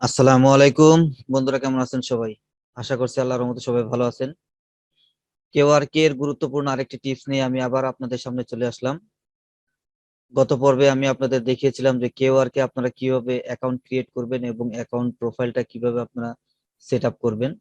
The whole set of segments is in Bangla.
আসসালামু আলাইকুম। বন্ধুরা, কেমন আছেন সবাই? আশা করছি আল্লাহর রহমতে সবাই ভালো আছেন। কেওয়ার্কে এর গুরুত্বপূর্ণ আরেকটি টিপস নিয়ে আমি আবার আপনাদের সামনে চলে আসলাম। গত পর্বে আমি আপনাদের দেখিয়েছিলাম যে কেওয়ার্কে আপনারা কিভাবে অ্যাকাউন্ট ক্রিয়েট করবেন এবং অ্যাকাউন্ট প্রোফাইলটা কিভাবে আপনারা সেট আপ করবেন।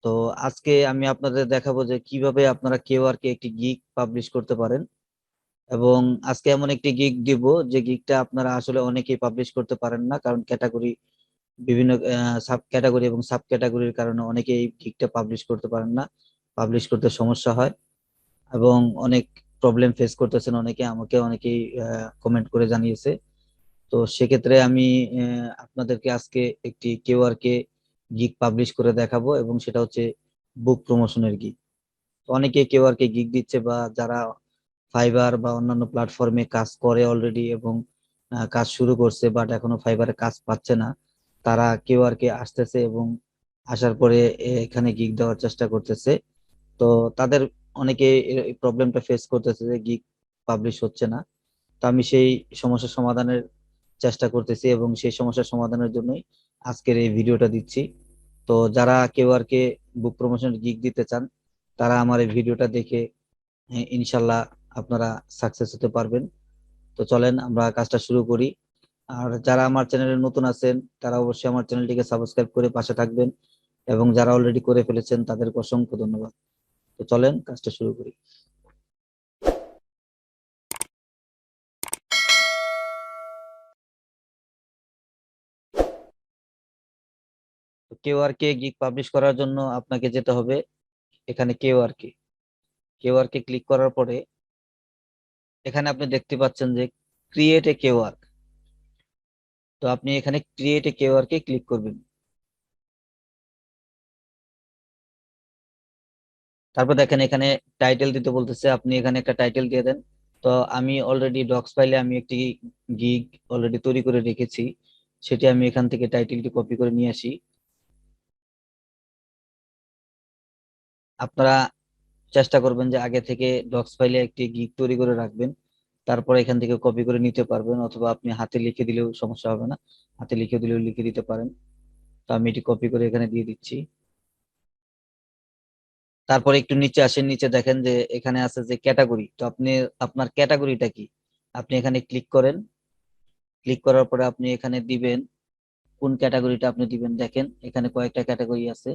তো আজকে আমি আপনাদের দেখাবো যে কিভাবে আপনারা কেওয়ার্কে একটি গিগ পাবলিশ করতে পারেন। এবং আজকে এমন একটি গিগ দিব যে গিগটা আপনারা আসলে অনেকেই পাবলিশ করতে পারেন না, কারণ ক্যাটাগরি বিভিন্ন সাব ক্যাটাগরি এবং সাব ক্যাটাগরির কারণে অনেকে এই গিগটা পাবলিশ করতে পারেন না, পাবলিশ করতে সমস্যা হয় এবং অনেক প্রবলেম ফেস করতেছেন অনেকে, আমাকে অনেকেই কমেন্ট করে জানিয়েছে। তো সেক্ষেত্রে আমি আপনাদেরকে আজকে একটি কেওআরকে গিগ পাবলিশ করে দেখাবো এবং সেটা হচ্ছে বুক প্রমোশনের গিগ। অনেকে কেওআরকে গিগ দিচ্ছে, বা যারা ফাইবার বা অন্যান্য প্ল্যাটফর্মে কাজ করে অলরেডি এবং কাজ শুরু করছে বাট এখনো ফাইবারে কাজ পাচ্ছে না, তারা কেওআরকে আসতেছে এবং আসার পরে এখানে গিগ দেওয়ার চেষ্টা করতেছে। তো তাদের অনেকে এই প্রবলেমটা ফেস করতেছে যে গিগ পাবলিশ হচ্ছে না। তো আমি সেই সমস্যার সমাধানের চেষ্টা করতেছি এবং সেই সমস্যার সমাধানের জন্যই আজকের এই ভিডিওটা দিচ্ছি। তো যারা কেওআরকে বুক প্রমোশন গিগ দিতে চান, তারা আমার এই ভিডিওটা দেখে ইনশাল্লাহ আপনারা সাকসেস হতে পারবেন। তো চলেন আমরা কাজটা শুরু করি। আর যারা আমার চ্যানেলে নতুন আছেন, তারা অবশ্যই আমার চ্যানেলটিকে সাবস্ক্রাইব করে পাশে থাকবেন, এবং যারা অলরেডি করে ফেলেছেন তাদেরকে অসংখ্য ধন্যবাদ। তো চলেন কাজটা শুরু করি। কেওআরকে গিগ পাবলিশ করার জন্য আপনাকে যেতে হবে এখানে কেওআরকে কেওআরকে ক্লিক করার পরে এখানে আপনি দেখতে পাচ্ছেন যে ক্রিয়েট এ কেওআর। তো আপনি এখানে ক্রিয়েট এ কেওআরকে ক্লিক করবেন। তারপর দেখেন এখানে টাইটেল দিতে বলতেছে, আপনি এখানে একটা টাইটেল দিয়ে দেন। তো আমি অলরেডি ডক্স ফাইলে আমি একটি গিগ অলরেডি তৈরি করে রেখেছি, সেটি আমি এখান থেকে টাইটেলটি কপি করে নিয়ে আসি। আপনারা চেষ্টা করবেন যে আগে থেকে ডক্স ফাইলে একটি গিগ তৈরি করে রাখবেন, তারপর এখান থেকে কপি করে নিতে পারবেন, অথবা আপনি হাতে লিখে দিলেও সমস্যা হবে না, হাতে লিখে দিলেও লিখে দিতে পারেন। তো আমি এটি কপি করে এখানে দিয়ে দিচ্ছি। তারপর একটু নিচে আসেন, নিচে দেখেন যে এখানে আছে যে ক্যাটাগরি। তো আপনি আপনার ক্যাটাগরিটা কি, আপনি এখানে ক্লিক করেন। ক্লিক করার পরে আপনি এখানে দিবেন কোন ক্যাটাগরিটা আপনি দিবেন। দেখেন এখানে কয়েকটা ক্যাটাগরি আছে,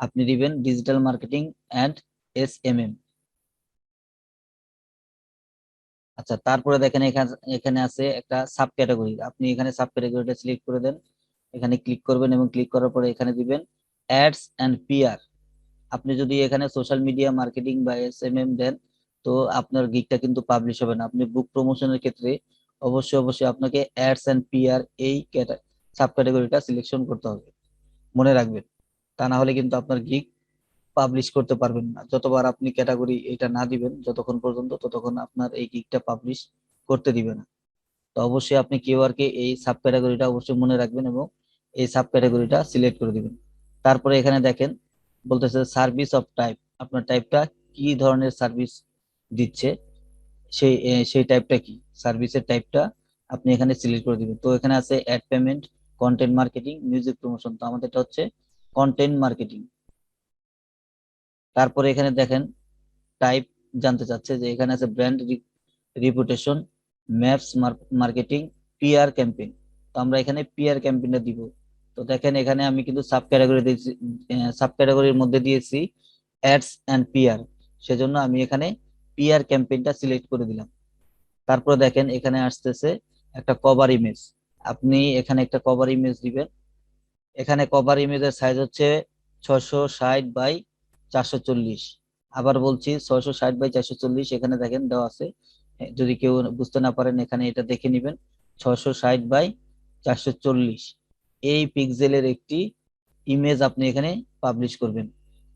আপনি দিবেন ডিজিটাল মার্কেটিং অ্যান্ড SMM। আচ্ছা, তারপরে দেখেন এখানে এখানে আছে একটা সাব ক্যাটাগরি, আপনি এখানে সাব ক্যাটাগরিটা সিলেক্ট করে দেন। এখানে ক্লিক করবেন এবং ক্লিক করার পরে এখানে দিবেন অ্যাডস অ্যান্ড PR। আপনি যদি এখানে সোশ্যাল মিডিয়া মার্কেটিং বা SMM দেন, তো আপনার গিগটা কিন্তু পাবলিশ হবে না। আপনি বুক প্রমোশনের ক্ষেত্রে অবশ্যই অবশ্যই আপনাকে অ্যাডস অ্যান্ড PR এই সাব ক্যাটাগরিটা সিলেকশন করতে হবে, মনে রাখবেন। তা না হলে কিন্তু আপনার গিগ পাবলিশ করতে পারবেন না। যতবার আপনি ক্যাটাগরি এটা না দিবেন যতক্ষণ পর্যন্ত, ততক্ষণ আপনার এই গিগটা পাবলিশ করতে দিবে না। তো অবশ্যই আপনি কিওয়ার্ডকে এই সাব ক্যাটাগরিটা অবশ্যই মনে রাখবেন এবং এই সাব ক্যাটাগরিটা সিলেক্ট করে দিবেন। তারপরে এখানে দেখেন বলতেছে সার্ভিস অফ টাইপ, আপনার টাইপটা কি ধরনের সার্ভিস দিচ্ছে, সেই টাইপটা কি, সার্ভিসের টাইপটা আপনি এখানে সিলেক্ট করে দিবেন। তো এখানে আছে ad payment, content marketing, music promotion. তো আমাদেরটা হচ্ছে কন্টেন্ট মার্কেটিং। তারপরে এখানে দেখেন টাইপ জানতে চাচ্ছে যে এখানে আছে brand reputation, maps marketing, PR campaign. তো আমরা এখানে PR ক্যাম্পেইনটা দিব। তো দেখেন এখানে আমি কিন্তু সাব ক্যাটাগরি দিয়েছি, সাব ক্যাটাগরির মধ্যে দিয়েছি অ্যাডস অ্যান্ড PR, সেজন্য আমি এখানে PR ক্যাম্পেইনটা সিলেক্ট করে দিলাম। তারপরে দেখেন এখানে আসতেছে একটা কভার ইমেজ, আপনি এখানে একটা কভার ইমেজ দিবেন। এখানে কভার ইমেজের সাইজ হচ্ছে 660 বাই 440। আবার বলছি 660 বাই 440, এখানে দেখেন দেওয়া আছে। যদি কেউ বুঝতে না পারেন এখানে এটা দেখে নিবেন। 660 বাই 440 এই পিক্সেলের একটি ইমেজ আপনি এখানে পাবলিশ করবেন।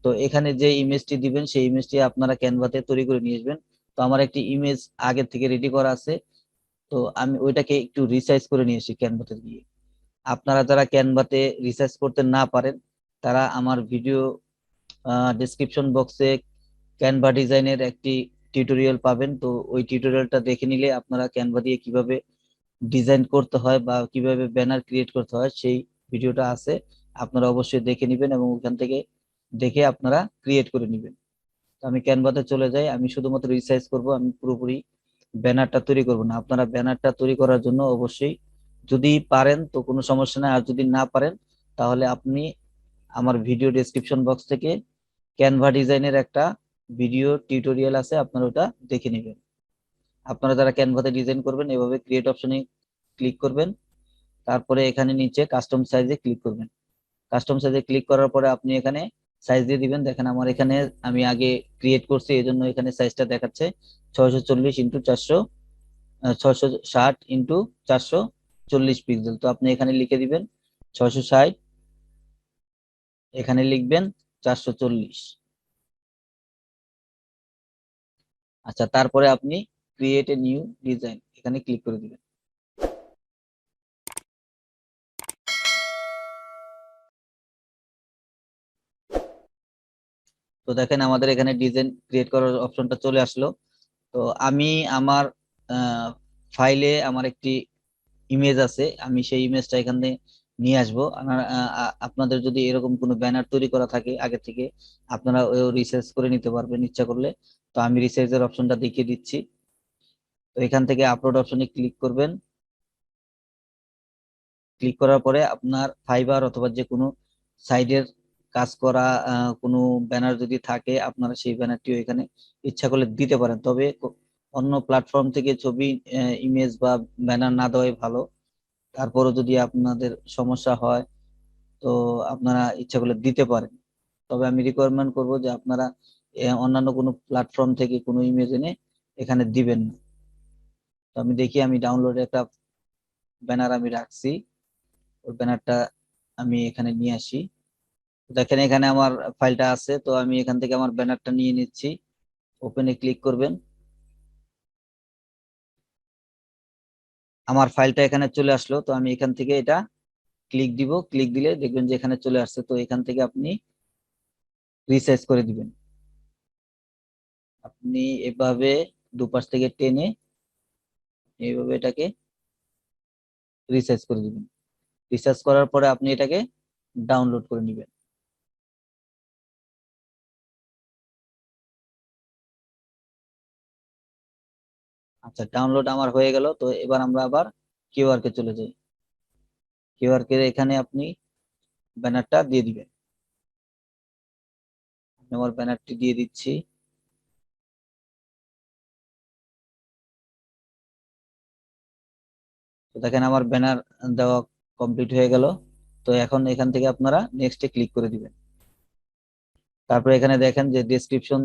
তো এখানে যে ইমেজটি দিবেন সেই ইমেজটি আপনারা ক্যানভাতে তৈরি করে নিয়ে আসবেন। তো আমার একটি ইমেজ আগে থেকে রেডি করা আছে, তো আমি ওইটাকে একটু রিসাইজ করে নিয়ে আসি ক্যানভাতে গিয়ে। আপনারা যারা ক্যানভাতে রিসার্চ করতে না পারেন, তারা আমার ভিডিও ডেসক্রিপশন বক্সে ক্যানভা ডিজাইনের একটি টিউটোরিয়াল পাবেন। তো ওই টিউটোরিয়ালটা দেখে নিলে আপনারা ক্যানভা দিয়ে কিভাবে ডিজাইন করতে হয় বা কিভাবে ব্যানার ক্রিয়েট করতে হয় সেই ভিডিওটা আছে, আপনারা অবশ্যই দেখে নেবেন এবং ওখান থেকে দেখে আপনারা ক্রিয়েট করে নেবেন। তো আমি ক্যানভাতে চলে যাই, আমি শুধুমাত্র রিসাইজ করব, আমি পুরোপুরি ব্যানারটা তৈরি করব না। আপনারা ব্যানারটা তৈরি করার জন্য অবশ্যই যদি পারেন তো কোনো সমস্যা নাই, আর যদি না পারেন তাহলে আপনি আমার ভিডিও ডেসক্রিপশন বক্স থেকে ক্যানভা ডিজাইনের একটা ভিডিও টিউটোরিয়াল আছে, আপনারা ওটা দেখে নেবেন। আপনারা যারা ক্যানভাতে ডিজাইন করবেন এভাবে ক্রিয়েট অপশনে ক্লিক করবেন, তারপরে এখানে নিচে কাস্টম সাইজে ক্লিক করবেন। কাস্টম সাইজে ক্লিক করার পরে আপনি এখানে সাইজ দিয়ে দিবেন। দেখেন আমার এখানে আমি আগে ক্রিয়েট করছি এই জন্য এখানে সাইজটা দেখাচ্ছে 640 × 400, 660 × 440 পিক্সেল। তো আপনি এখানে লিখে দিবেন 660, এখানে লিখবেন 440। আচ্ছা, তারপরে আপনি ক্রিয়েট এ নিউ ডিজাইন এখানে ক্লিক করে দিবেন। তো দেখেন আমাদের এখানে ডিজাইন ক্রিয়েট করার অপশনটা চলে আসলো। তো আমি আমার ফাইলে আমার একটি ইমেজ আছে, আমি সেই ইমেজটা এখানে নিয়ে আসবো। আপনাদের যদি এরকম কোনো ব্যানার তৈরি করা থাকে আগে থেকে, আপনারা রিসার্চ করে নিতে পারবেন ইচ্ছা করলে। তো আমি রিসার্চের অপশনটা দেখিয়ে দিচ্ছি। তো এখান থেকে আপলোড অপশনে ক্লিক করবেন। ক্লিক করার পরে আপনার ফাইবার অথবা যে কোনো সাইডের কাজ করা কোনো ব্যানার যদি থাকে আপনারা সেই ব্যানারটিও এখানে ইচ্ছা করলে দিতে পারেন। তবে অন্য প্ল্যাটফর্ম থেকে ছবি, ইমেজ বা ব্যানার না দেওয়াই ভালো। তারপরও যদি আপনাদের সমস্যা হয় তো আপনারা ইচ্ছা করলে দিতে পারেন। তবে আমি রিকোয়ারমেন্ট করব যে আপনারা অন্যান্য কোনো প্ল্যাটফর্ম থেকে কোনো ইমেজ এনে এখানে দিবেন না। তো আমি দেখি, আমি ডাউনলোডে একটা ব্যানার আমি রাখছি, ওই ব্যানারটা আমি এখানে নিয়ে আসি। দেখেন এখানে আমার ফাইলটা আছে, তো আমি এখান থেকে আমার ব্যানারটা নিয়ে নিচ্ছি। ওপেনে ক্লিক করবেন। আমার ফাইলটা এখানে চলে আসলো, তো আমি এখান থেকে এটা ক্লিক দিব। ক্লিক দিলে দেখবেন যে এখানে চলে আসছে। তো এখান থেকে আপনি রিসাইজ করে দিবেন। আপনি এভাবে দুপাশ থেকে টেনে এইভাবে এটাকে রিসাইজ করে দিবেন। রিসার্চ করার পরে আপনি এটাকে ডাউনলোড করে নেবেন। আচ্ছা, ডাউনলোড আমার হয়ে গেল। তো এবার আমরা আবার কিউআর কে চলে যাই। কিউআর কে এখানে আপনি ব্যানারটা দিয়ে দিবেন। আমি আমার ব্যানারটি দিয়ে দিচ্ছি। তো দেখেন আমার ব্যানার দেওয়া কমপ্লিট হয়ে গেল। তো এখন এখান থেকে আপনারা নেক্সটে ক্লিক করে দিবেন। তারপরে এখানে দেখেন যে ডেসক্রিপশন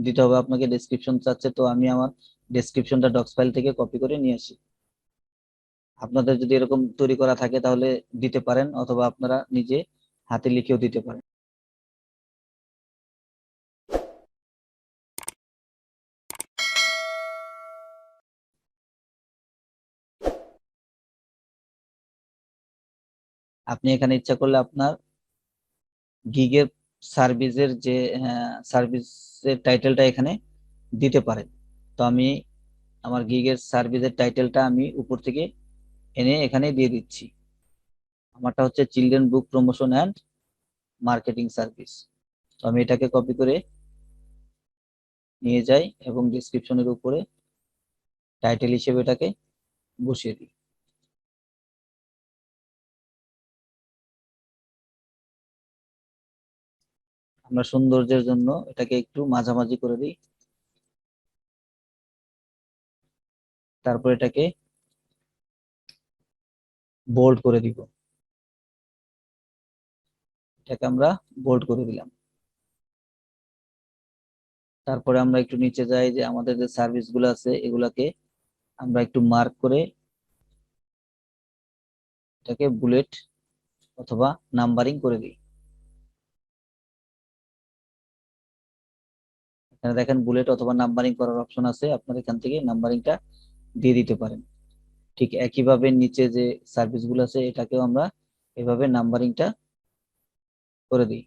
দিতে হবে, আপনাকে ডেসক্রিপশন চাচ্ছে। তো আমি আমার ডেসক্রিপশনটা ডক্স ফাইল থেকে কপি করে নিয়ে আসি। আপনাদের যদি এরকম তৈরি করা থাকে তাহলে দিতে পারেন, অথবা আপনারা নিজে হাতে লিখেও দিতে পারেন। আপনি এখানে ইচ্ছা করলে আপনার গিগের সার্ভিসের যে সার্ভিসের টাইটেলটা এখানে দিতে পারেন। তো আমি আমার গিগের সার্ভিসের টাইটেলটা আমি উপর থেকে এনে এখানে দিয়ে দিচ্ছি। আমারটা হচ্ছে children book promotion and marketing service. তো আমি এটাকে কপি করে নিয়ে যাই এবং ডিসক্রিপশনের উপরে টাইটেল হিসেবে এটাকে বসিয়ে দিই। আমরা সৌন্দর্যের জন্য এটাকে একটু মাঝামাঝি করে দিই। তারপর এটাকে বোল্ড করে দিব। এটাকে আমরা বোল্ড করে দিলাম। তারপরে আমরা একটু নিচে যাই, যে আমাদের যে সার্ভিস গুলো আছে এগুলাকে আমরা একটু মার্ক করে এটাকে বুলেট অথবা নাম্বারিং করে দিই। এখানে দেখেন বুলেট অথবা নাম্বারিং করার অপশন আছে, আপনার এখান থেকে নাম্বারিংটা দিয়ে দিতে পারেন। ঠিক একইভাবে নিচে যে সার্ভিস গুলো আছে এটাকেও আমরা এভাবে নাম্বারিংটা করে দিই।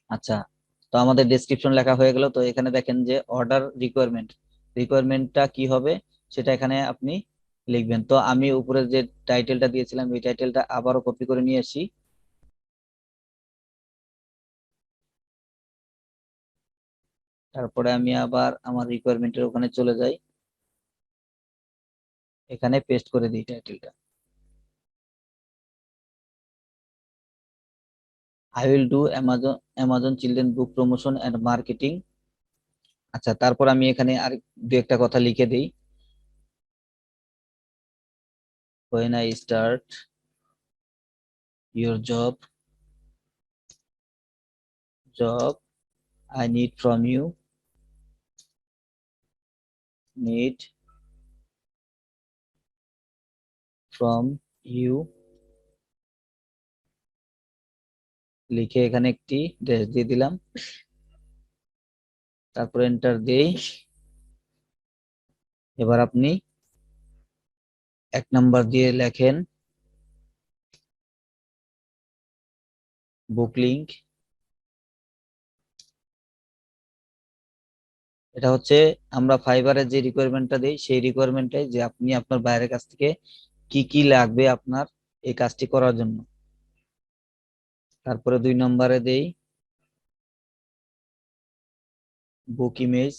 আচ্ছা, তো আমাদের ডেসক্রিপশন লেখা হয়ে গেল। তো এখানে দেখেন যে অর্ডার রিকোয়ারমেন্টটা কি হবে সেটা এখানে আপনি লিখবেন। তো আমি উপরে যে টাইটেলটা দিয়েছিলাম এই টাইটেলটা আবারও কপি করে নিয়ে আসি। তারপরে আমি আবার আমার রিকোয়ারমেন্টের ওখানে চলে যাই, এখানে পেস্ট করে দিই টাইটেলটা। I will do Amazon children book promotion and marketing. আচ্ছা, তারপর আমি এখানে আর দু একটা কথা লিখে দিই। when I start your job I need from you লিখে এখানে একটি ড্যাশ দিয়ে দিলাম, তারপর এন্টার দেই। এবার আপনি 1 নাম্বার দিয়ে লেখেন বুক লিংক। এটা হচ্ছে আমরা ফাইবারে যে রিকোয়ারমেন্টটা দেই সেই রিকোয়ারমেন্টটাই, যে আপনি আপনার বাইরের কাছ থেকে কি কি লাগবে আপনার এই কাজটি করার জন্য। তারপরে 2 নম্বরে দেই বুক ইমেজ।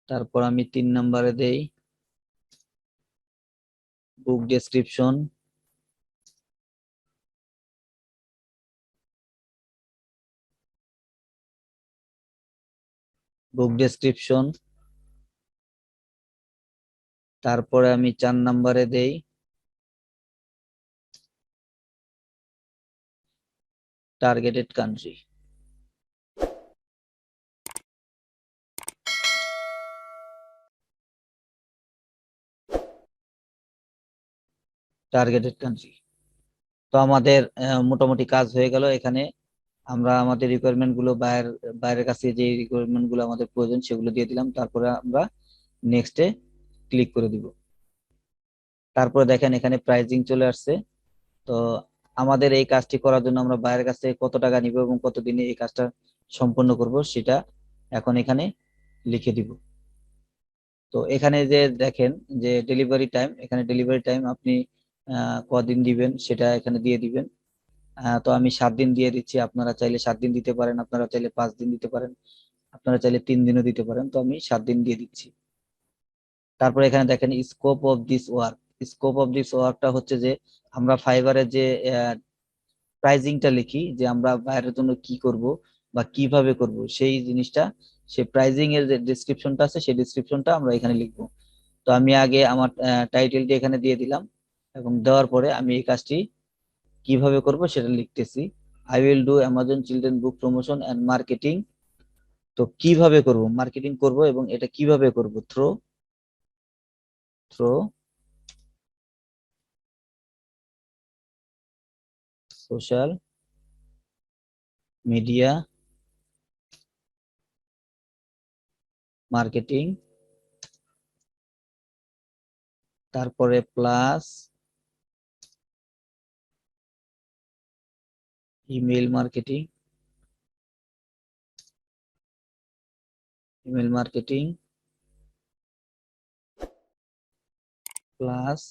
তারপর আমি 3 নম্বরে দেই বুক ডেসক্রিপশন। বুক ডেসক্রিপশন তারপরে আমি 4 নম্বরে দেই টার্গেটেড কান্ট্রি। Targeted country. তো আমাদের মোটামুটি কাজ হয়ে গেল। এখানে আমরা আমাদের রিকোয়ারমেন্ট গুলো বাইরের কাছে যে রিকোয়ারমেন্ট গুলো আমাদের প্রয়োজন সেগুলো দিয়ে দিলাম, তারপরে আমরা নেক্সটে ক্লিক করে দিব। তারপরে দেখেন এখানে প্রাইজিং চলে আসছে। তো আমাদের এই কাজটি করার জন্য আমরা বাইরের কাছ থেকে কত টাকা নিব এবং কতদিনে এই কাজটা সম্পন্ন করব সেটা এখন এখানে লিখে দিব। তো এখানে যে দেখেন যে ডেলিভারি টাইম, এখানে ডেলিভারি টাইম আপনি কদিন দিবেন সেটা এখানে দিয়ে দিবেন। তো আমি 7 দিন দিয়ে দিচ্ছি, আপনারা চাইলে 7 দিন দিতে পারেন, আপনারা চাইলে 5 দিন দিতে পারেন, আপনারা চাইলে 3 দিনও দিতে পারেন। তো আমি 7 দিন দিয়ে দিচ্ছি। তারপরে এখানে দেখেন scope of this work. Scope of this ওয়ার্কটা হচ্ছে যে আমরা ফাইবারে যে প্রাইজিংটা লিখি, যে আমরা বাইরের জন্য কি করব বা কিভাবে করব সেই জিনিসটা, সেই প্রাইজিং এর যে ডেসক্রিপশনটা আছে সেই ডেসক্রিপশনটা আমরা এখানে লিখবো। তো আমি আগে আমার টাইটেলটি এখানে দিয়ে দিলাম এবং দেওয়ার পরে আমি এই কাজটি কিভাবে করব সেটা লিখতেছি। I will do Amazon children book promotion and marketing. তো কিভাবে করব, মার্কেটিং করব এবং এটা কিভাবে করব, through through social media marketing, তারপরে plus email marketing, email marketing plus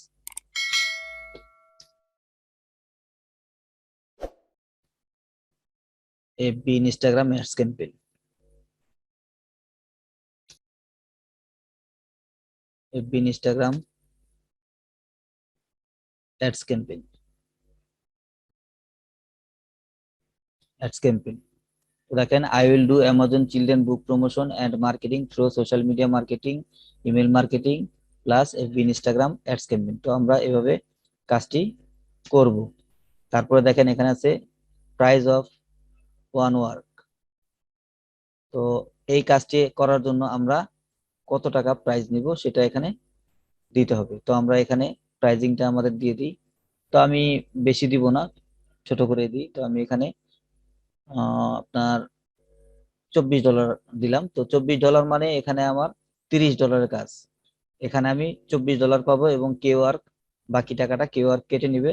FB Instagram ads campaign, FB Instagram ads campaign, ads campaign. দেখেন I will do Amazon children book promotion and marketing through social media marketing, email marketing plus FB Instagram ads campaign. তো আমরা এভাবে কাজটি করব। তারপরে দেখেন এখানে আছে প্রাইস অফ ওয়ান ওয়ার্ক। তো এই কাজটি করার জন্য আমরা কত টাকা প্রাইস নিব সেটা এখানে দিতে হবে। তো আমরা এখানে প্রাইজিংটা আমাদের দিয়ে দিই। তো আমি বেশি দিব না, ছোট করে দিই। তো আমি এখানে আপনার $24 দিলাম। তো $24 মানে এখানে আমার $30 কাজ, এখানে আমি $24 পাবো এবং কে ওয়ার্ক বাকি টাকাটা কিউআর কেটে নিবে।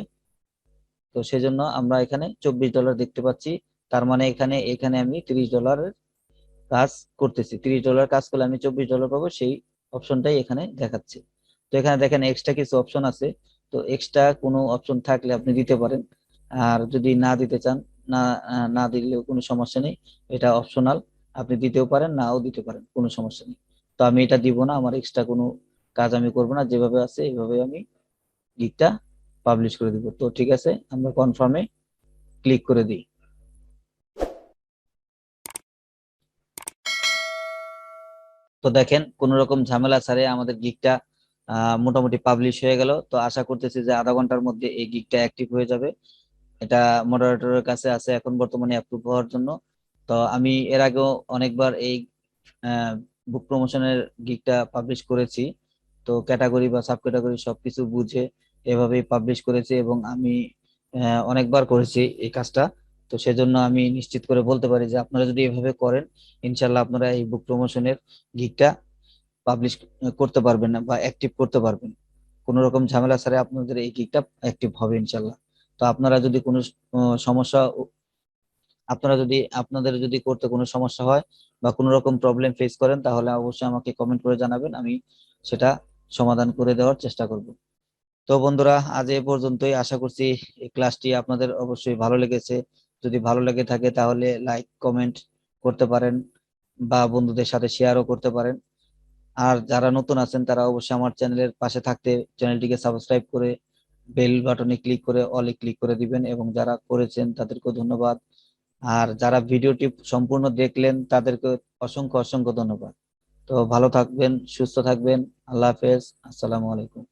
তো সেজন্য আমরা এখানে $24 দেখতে পাচ্ছি। তার মানে এখানে এখানে আমি $30 কাজ করতেছি, $30 কাজ করলে আমি $24 পাবো, সেই অপশনটাই এখানে দেখাচ্ছে। তো এখানে দেখেন এক্সট্রা কিছু অপশন আছে। তো এক্সট্রা কোনো অপশন থাকলে আপনি দিতে পারেন, আর যদি না দিতে চান, না না দিলেও কোনো সমস্যা নেই। এটা অপশনাল, আপনি দিতেও পারেন নাও দিতে পারেন, কোনো সমস্যা নেই। তো আমি এটা দিব না, আমার এক্সট্রা কোনো কাজ আমি করব না, যেভাবে আছে এইভাবে আমি গিগটা পাবলিশ করে দিব। তো ঠিক আছে, আমরা কনফার্মে ক্লিক করে দিই। তো দেখেন কোনো রকম ঝামেলা ছাড়াই আমাদের গিগটা মোটামুটি পাবলিশ হয়ে গেল। তো আশা করতেছি যে আধা ঘন্টার মধ্যে এই গিগটা অ্যাক্টিভ হয়ে যাবে। এটা মডারেটরের কাছে আছে এখন বর্তমানে অ্যাপ্রুভ হওয়ার জন্য। তো আমি এর আগেও অনেকবার এই বুক প্রমোশনের গিগটা পাবলিশ করেছি। তো ক্যাটাগরি বা সাব ক্যাটাগরি সবকিছু বুঝে এভাবেই পাবলিশ করেছি, এবং আমি অনেকবার করেছি এই কাজটা। তো সেজন্য আমি নিশ্চিত করে বলতে পারি যে আপনারা যদি এভাবে করেন, ইনশাল্লাহ আপনারা এই বুক প্রমোশনের গিগটা পাবলিশ করতে পারবেন না বা অ্যাক্টিভ করতে পারবেন। কোনো রকম ঝামেলা ছাড়াই আপনাদের এই গিগটা অ্যাক্টিভ হবে ইনশাল্লাহ। তো আপনারা যদি কোনো সমস্যা, আপনাদের যদি করতে কোনো সমস্যা হয় বা কোনো রকম প্রবলেম ফেস করেন, তাহলে অবশ্যই আমাকে কমেন্ট করে জানাবেন, আমি সেটা সমাধান করে দেওয়ার চেষ্টা করব। তো বন্ধুরা, আজ এ পর্যন্তই। আশা করছি এই ক্লাসটি আপনাদের অবশ্যই ভালো লেগেছে। যদি ভালো লেগে থাকে তাহলে লাইক কমেন্ট করতে পারেন বা বন্ধুদের সাথে শেয়ারও করতে পারেন। আর যারা নতুন আছেন তারা অবশ্যই আমার চ্যানেলের পাশে থাকতে চ্যানেলটিকে সাবস্ক্রাইব করে বেল বাটনে ক্লিক করে অলে ক্লিক করে দিবেন, এবং যারা করেছেন তাদেরকেও ধন্যবাদ। আর যারা ভিডিওটি সম্পূর্ণ দেখলেন তাদেরকে অসংখ্য অসংখ্য ধন্যবাদ। তো ভালো থাকবেন, সুস্থ থাকবেন। আল্লাহ হাফেজ। আসসালামু আলাইকুম।